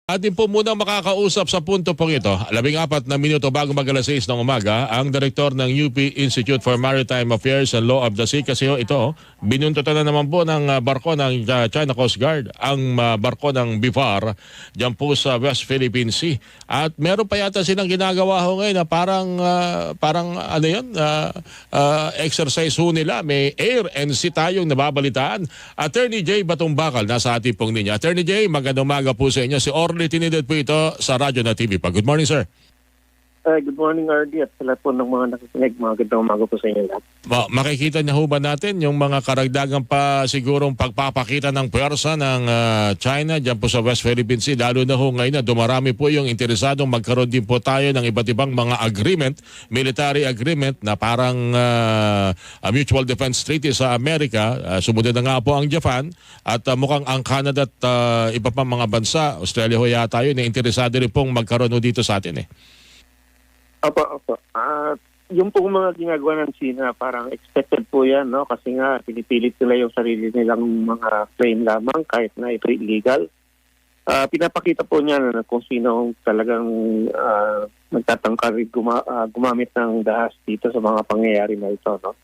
Atin po munang makakausap sa punto pong ito, 14 na minuto bago mag-alas 6 ng umaga, ang Direktor ng UP Institute for Maritime Affairs and Law of the Sea. Kasi ito, binuntutan na naman po ng barko ng China Coast Guard, ang barko ng BIFAR, dyan po sa West Philippine Sea. At meron pa yata silang ginagawa ho ngayon na parang ano yun, exercise ho nila. May air and sea tayong nababalitaan. Attorney Jay Batumbakal, nasa ating pong linya. Attorney Jay, magandang umaga po sa inyo. Si Orly Tinidad po ito sa Radyo na TV pa. Good morning, sir. Good morning, RD, at sa lahat po ng mga nakikinig. Magandang umaga po sa inyo lahat. Makikita niya ho ba natin yung mga karagdagang pa sigurong pagpapakita ng puwersa ng China dyan po sa West Philippine Sea, lalo na ho ngayon na dumarami po yung interesadong magkaroon din po tayo ng iba't ibang mga agreement, military agreement na parang mutual defense treaty sa Amerika. Sumunod na nga po ang Japan at mukhang ang Canada at iba pang mga bansa, Australia ho yata yun, na interesado rin pong magkaroon ho dito sa atin eh. Opo. Yung pong mga ginagawa ng China, parang expected po yan, no? Kasi nga, pinipilit nila yung sarili nilang mga claim lamang kahit na ito illegal. Pinapakita po niya na kung sino talagang nagtatangka rin gumamit ng dahas dito sa mga pangyayari na ito, no?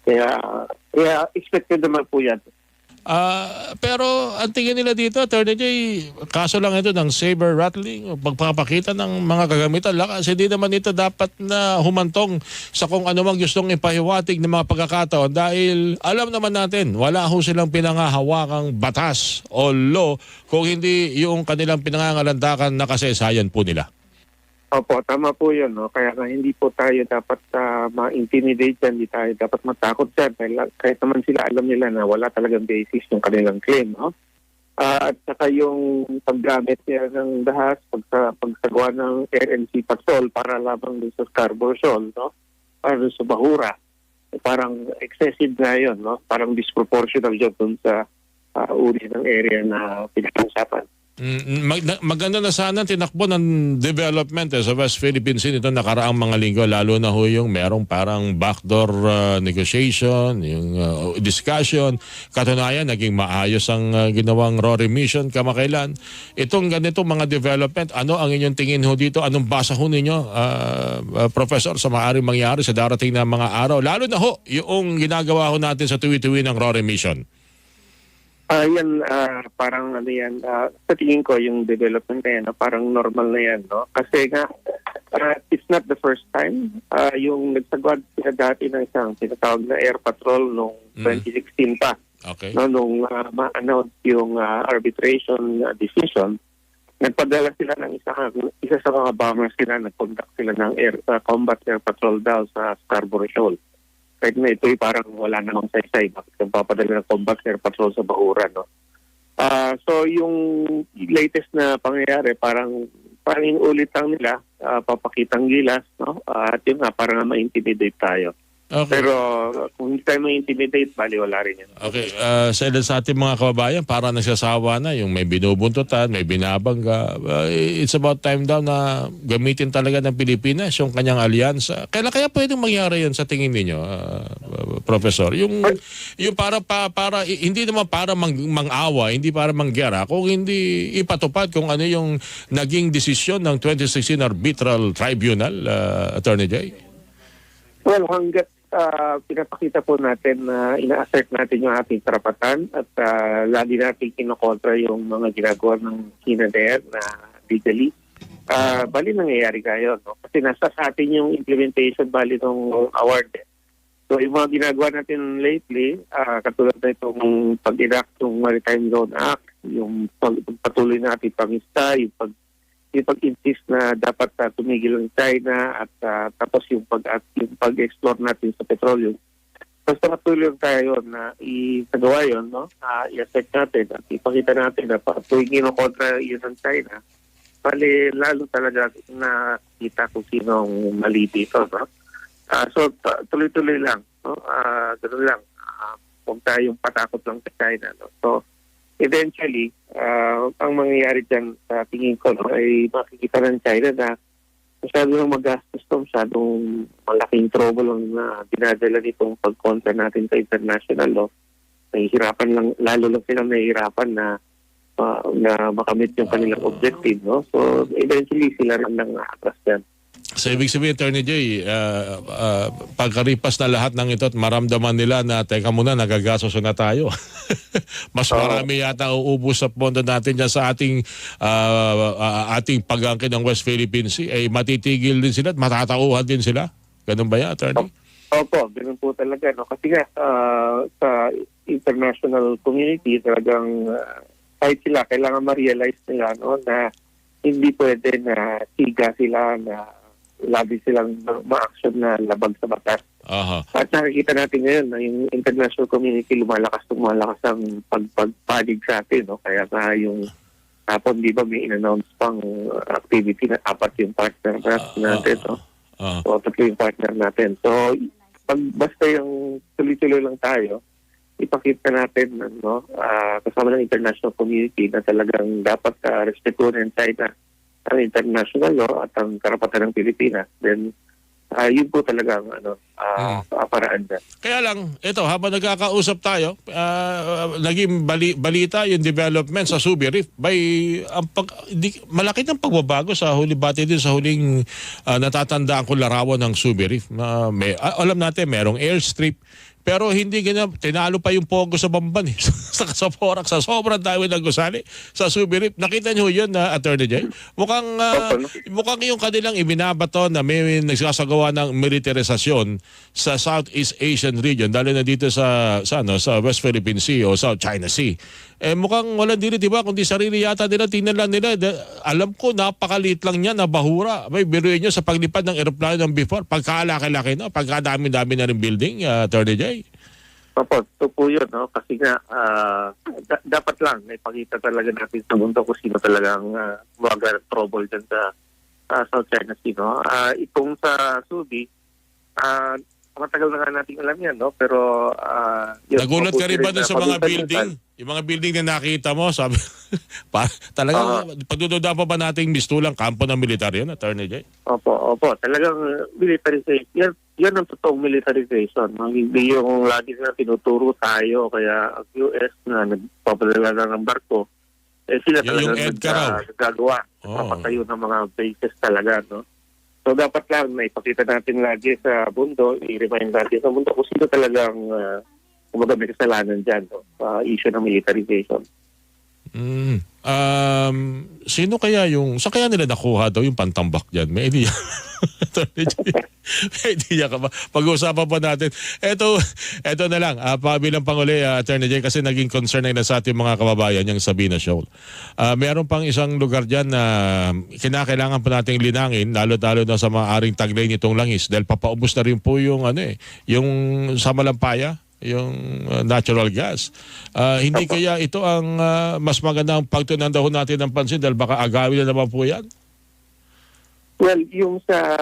Kaya expected naman po yan. Pero ang tingin nila dito, Attorney Jay, kaso lang ito ng saber rattling, pagpapakita ng mga kagamitan lakas. Hindi naman ito dapat na humantong sa kung ano mang gustong ipahiwatig ng mga pagkakataon dahil alam naman natin, wala ho silang pinangahawakang batas o law kung hindi yung kanilang pinangangalandakan na kasaysayan po nila. Opo, tama po yun, no? Kaya nga hindi po tayo dapat ma-intimidate yan, hindi tayo dapat matakot dyan. Kahit naman sila alam nila na wala talagang basis yung kanilang claim, no? At saka yung paggamit niya ng dahas, pagsagawa ng air and sea patrol para lamang dun sa Scarborough Shoal, no? Para dun sa Bahura. Parang excessive na yun, no? Parang disproportional yun dun sa uri ng area na pinag-usapan. Maganda na sana tinakbo ng development sa West Philippine Sea nito nakaraang mga linggo, lalo na ho yung merong parang backdoor negotiation, yung discussion. Katunayan, naging maayos ang ginawang Rory mission kamakailan. Itong ganitong mga development, ano ang inyong tingin ho dito? Anong basa ho ninyo, Professor, sa maaaring mangyari sa darating na mga araw? Lalo na ho yung ginagawa ho natin sa tuwi-tuwi ng Rory mission. Parang ano yan, sa tingin ko yung development na yan, parang normal na yan, no? Kasi nga, it's not the first time. Yung nagsagwad sila dati ng isang tinatawag na air patrol noong 2016 pa. Okay. No, nung ma-announce yung arbitration decision, nagpadala sila ng isa sa mga bombers sila, nag-conduct sila ng combat air patrol daw sa Scarborough Shoal. Kahit na ito'y parang wala namang saysay, bakit nagpapadala ng combat air patrol sa Bahura, no? So yung latest na pangyayari, parang inuulit lang nila, papakitang gilas, no? At yun nga, parang ma-intimidate tayo. Okay. Pero kung hindi tayo ma-intimidate, bali wala rin yan. Okay, sa ating mga kababayan, para nagsasawa na yung may binubuntutan, may binabangga. It's about time daw na gamitin talaga ng Pilipinas yung kanyang alyansa. Kaya pwedeng mangyari yan sa tingin ninyo, Professor? Yung para hindi naman para mang-awa, hindi para manggera, kung hindi ipatupad kung ano yung naging desisyon ng 2016 Arbitral Tribunal, Attorney Jay? Well, hanggat pinapakita po natin na ina-assert natin yung ating karapatan at lagi natin kinokontra yung mga ginagawa ng China there na legally. Bali nangyayari kayo, no? Kasi nasa sa atin yung implementation bali ng award. So yung mga ginagawa natin lately, katulad na itong pag-enact ng Maritime Zone Act, yung pagpatuloy natin pang-isa, yung pag-insist na dapat tumigil ang China at tapos yung pag-explore natin sa petroleum. Basta matuloy tayo na isagawa yun, no? I-affect natin at ipakita natin na tuwing kinokontra yun ng China, bali lalo talaga na kita kung sino ang mali dito, no? So tuloy-tuloy lang, no? Ganoon lang. Huwag tayong patakot lang sa China, no? So eventually, ang mangyayari dyan sa tingin ko, no, ay makikita ng China na masyadong magastos to, masyadong malaking trouble ang dinadala nitong pagkontra natin sa international law. Nahihirapan lang, lalo lang silang nahihirapan na na makamit yung kanilang objective, no? So eventually sila rin ang atras yan. So ibig sabihin, Attorney Jay, pagkaripas na lahat ng ito at maramdaman nila na teka muna, nagagasos na tayo. Mas marami yata uubos sa pondo natin dyan sa ating pag-angkin ng West Philippine Sea. Eh, matitigil din sila at matatauhan din sila. Ganun ba yan, Attorney? Opo, ganun po talaga, no? Kasi nga, sa international community, talagang kahit sila, kailangan ma-realize nila, no, na hindi pwede na siga sila, na lagi silang ma-action na labag sa batas. Aha. At nakikita natin ngayon na yung international community lumalakas ang pagpanig sa atin, no? Kaya nga yung hapon, di ba, may in-announce pang activity na 4 yung partner natin, no? So, 3 yung partner natin. So, pag basta yung tuloy-tuloy lang tayo, ipakita natin, no, kasama ng international community na talagang dapat respetuhin China ang international law at ang karapatan ng Pilipinas. Then, yun po talaga ang paraan na. Kaya lang, ito, habang nagkakausap tayo, naging balita yung development sa Subi Reef. Malaki ng pagbabago sa huli, bati din sa huling natatandaan ko larawan ng Subi Reef. Alam natin, merong airstrip, pero hindi ganyan, tinalo pa yung Pogo sa Bamban sa Kasaporak, sa sobrang dami ng gusali sa Subi Reef. Nakita niyo yun na Attorney Jay? Mukhang yung kanilang ibinabato na may nagsasagawa ng militarisasyon sa Southeast Asian region, lalo na dito sa West Philippine Sea o South China Sea. Eh mukhang walang dili, di ba? Kundi sarili yata nila, tingnan nila. Alam ko, napakaliit lang niya na bahura. May biruin nyo sa paglipad ng aeroplano ng before. Pagkalaki-laki na, pagkadami-dami na rin building, Attorney Jay. Opo, ito po yun, no? Kasi nga, dapat lang, may pakita talaga natin sa mundo kung sino talagang waga trouble dyan sa South China Sea, no? Itong sa Subi, matagal na nga natin alam yan, no? Pero nagulat ka rin ba dun sa mga building? Yung mga building na nakita mo, sabi, talagang pagdududa pa ba nating mistulang kampo ng militar yun, Attorney Jay? Opo. Talagang militarization. Yan ang totoong militarization. Hindi yung lagi na tinuturo tayo, kaya ang US na nagpapadala na ng barko, sila talagang nagagawa. Papatayo ng mga bases talaga, no? So dapat lang na ipakita natin lagi sa mundo, i-remind natin sa mundo kung sino talagang may kasalanan dyan, no? Issue ng militarization. Sino kaya sa kaya nila nakuha daw yung pantambak dyan? May idea. May idea ka ba? Pag-uusapan pa natin. Ito na lang. Bilang panguli, Attorney Jay, kasi naging concern na sa ating mga kababayan yung Sabina Shoal. Meron pang isang lugar dyan na kinakailangan pa nating linangin, lalo-lalo na sa maaring taglay nitong langis, dahil papaubos na rin po yung sa Malampaya, yung natural gas. Hindi kaya ito ang mas magandang pagtunandahon natin ng pansin dahil baka agawin na naman po yan? Well, yung sa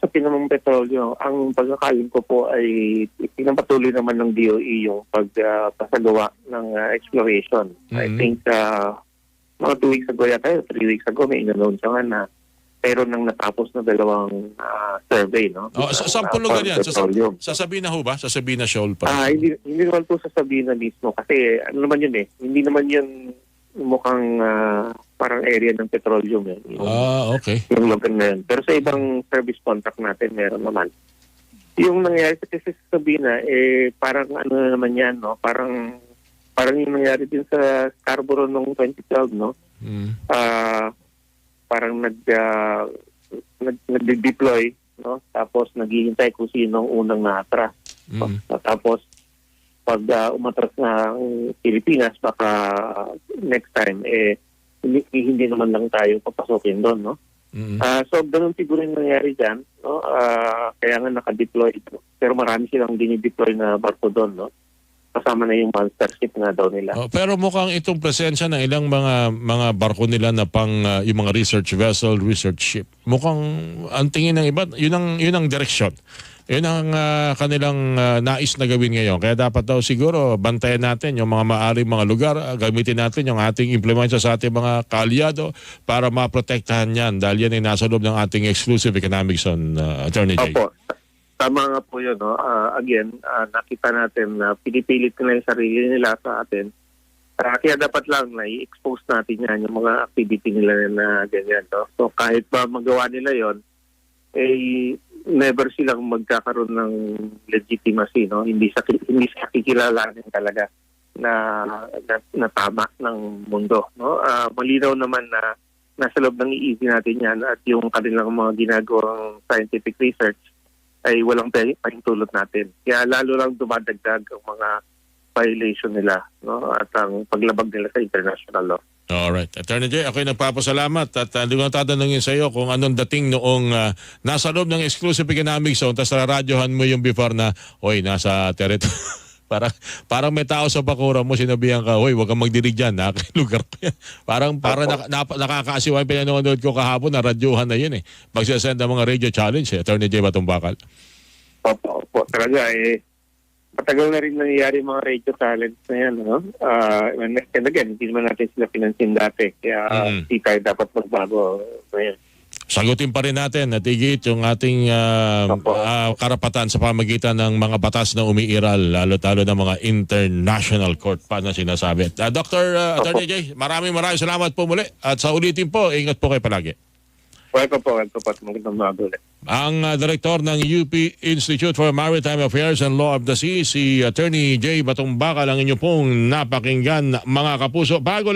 pinamang petrolyo, ang pagkakalim ko po ay pinapatuloy naman ng DOE yung pagpasagawa ng exploration. I think mga 2 weeks ago yata, 3 weeks ago, may in-announce nga na mayroon nang natapos na 2 survey, no? Saan po lugar yan? Sa Sabina ho ba? Sa Sabina Shoal pa? Hindi naman po sa Sabina mismo. Kasi ano naman yun hindi naman yun mukhang parang area ng petroleum. Okay. Yung lugar na yun. Pero sa ibang service contract natin, meron naman. Yung nangyari sa Sabina, parang ano naman yan, no? Parang yung nangyari din sa Scarborough noong 2012, no? Parang nag-deploy, no? Tapos naghihintay kung sino ang unang naatras. Tapos pag umatras na ang Pilipinas, baka next time hindi naman lang tayo papasokin doon, no? So ganun siguro yung nangyari dyan, no? Kaya nga naka-deploy, pero marami silang dinideploy na barko doon, no? Kasama na yung monster ship nga daw nila. Pero mukhang itong presensya ng ilang mga barko nila na yung mga research vessel, research ship. Mukhang ang tingin ng iba, yun ang direksyon. Yun ang kanilang nais na gawin ngayon. Kaya dapat daw siguro bantayan natin yung mga maaring mga lugar, gamitin natin yung ating implemensya sa ating mga kaalyado para maprotektahan yan dahil yan ay nasa loob ng ating exclusive economic zone, Attorney Jay. Opo. Tama nga po yun, no? Again, nakita natin na pinipilit nila yung sarili nila sa atin Kaya dapat lang na i-expose natin yan, yung mga activity nila na ganyan. No? So kahit ba magawa nila yon, never silang magkakaroon ng legitimacy. No? Hindi sa kikilalanin talaga na tama ng mundo. No? Malinaw naman na nasa loob ng iisip natin yan at yung kanilang mga ginagawang scientific research ay walang pahintulot natin. Kaya lalo lang dumadagdag ang mga violation nila, no? At ang paglabag nila sa international law. Alright. Attorney Jay, ako'y nagpapasalamat at hindi ko tatanungin sa iyo kung anong dating noong nasa loob ng exclusive economic zone tapos radyohan mo yung before na, oy, nasa territory. parang may tao sa bakura mo, sinabihan ka, oy, huwag kang magdirig dyan, lugar ko yan. Parang nakakaasiwa yung pinanonood ko kahapon na radyohan na yun eh. Magsasend ang mga radio challenge Attorney Jay Batumbakal. Opo. Talaga matagal na rin nangyayari mga radio talents na yan. No? And again, hindi naman natin sila pinansin dati. Kaya hindi tayo dapat magbago. Ngayon. Sagutin pa rin natin at higit yung ating karapatan sa pamagitan ng mga batas na umiiral, lalo-talo ng mga international court pa na sinasabi. Attorney Jay, maraming salamat po muli. At sa ulitin po, ingat po kayo palagi. Welcome po. Magandang mabulit. Ang direktor ng UP Institute for Maritime Affairs and Law of the Sea, si Attorney Jay Batumbakal, ang inyo pong napakinggan mga kapuso. Bago